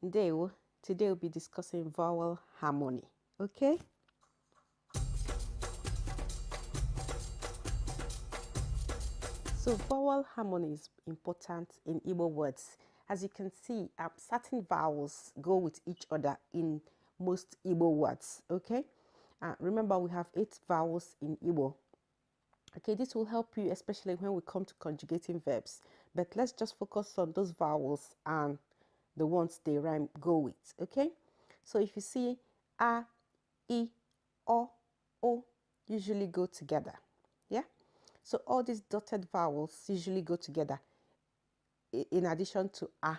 Daalụ. Today we'll be discussing vowel harmony. Okay? So vowel harmony is important in Igbo words. As you can see, certain vowels go with each other in most Igbo words. Okay? Remember, we have 8 vowels in Igbo. Okay, this will help you especially when we come to conjugating verbs. But let's just focus on those vowels and the ones they rhyme go with. Okay? So if you see a, I, o usually go together. Yeah? So all these dotted vowels usually go together in addition to a.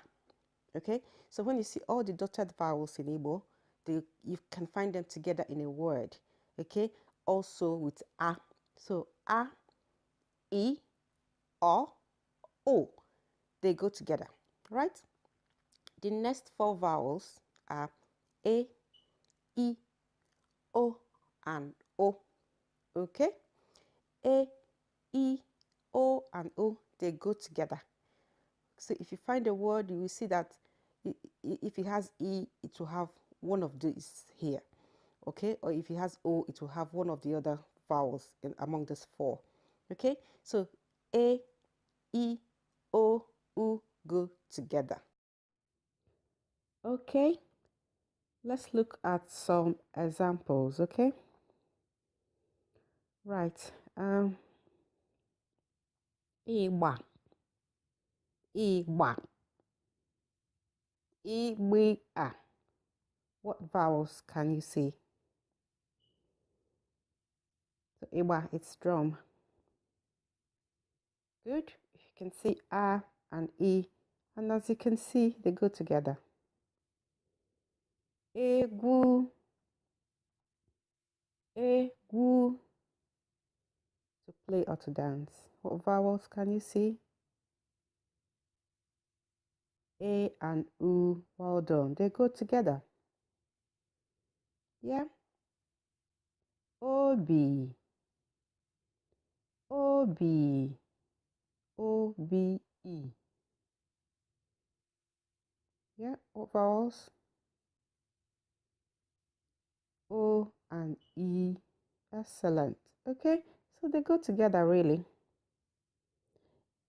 Okay? So when you see all the dotted vowels in Igbo, you can find them together in a word. Okay? Also with a. So a, I, o. They go together. Right? The next 4 vowels are a, I, o, and o. Okay? A, I, o, and o, they go together. So if you find a word, you will see that if it has E, it will have one of these here. Okay? Or if it has O, it will have one of the other vowels among these 4. Okay? So A, I, O, U go together. Okay? Let's look at some examples, okay? Right. Igba. Igba. Igba. What vowels can you see? So Igba, it's drum. Good. You can see A and E. And as you can see, they go together. Egwu. Egwu. To play or to dance. What vowels can you see? A and U. Well done. They go together. Yeah. Obi. Obi. O-B-E. Yeah. What vowels? O and E. Excellent. Okay. So they go together really.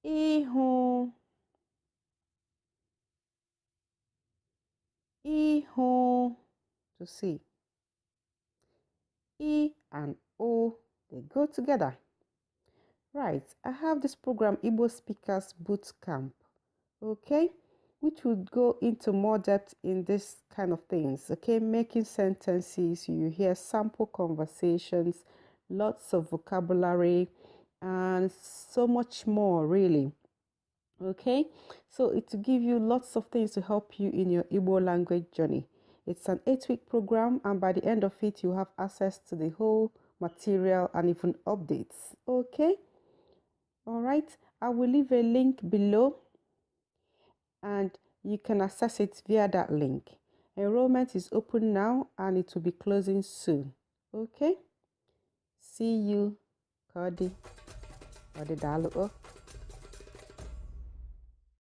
Ihu. Ihu. To see. E and O, they go together. Right, I have this program, Igbo Speakers Bootcamp, okay, which would go into more depth in this kind of things, okay, making sentences, you hear sample conversations, lots of vocabulary, and so much more, really. Okay, so it will give you lots of things to help you in your Igbo language journey. It's an 8-week program, and by the end of it, you have access to the whole material and even updates. Okay, all right, I will leave a link below and you can access it via that link. Enrollment is open now and it will be closing soon. Okay, see you. Daalụ.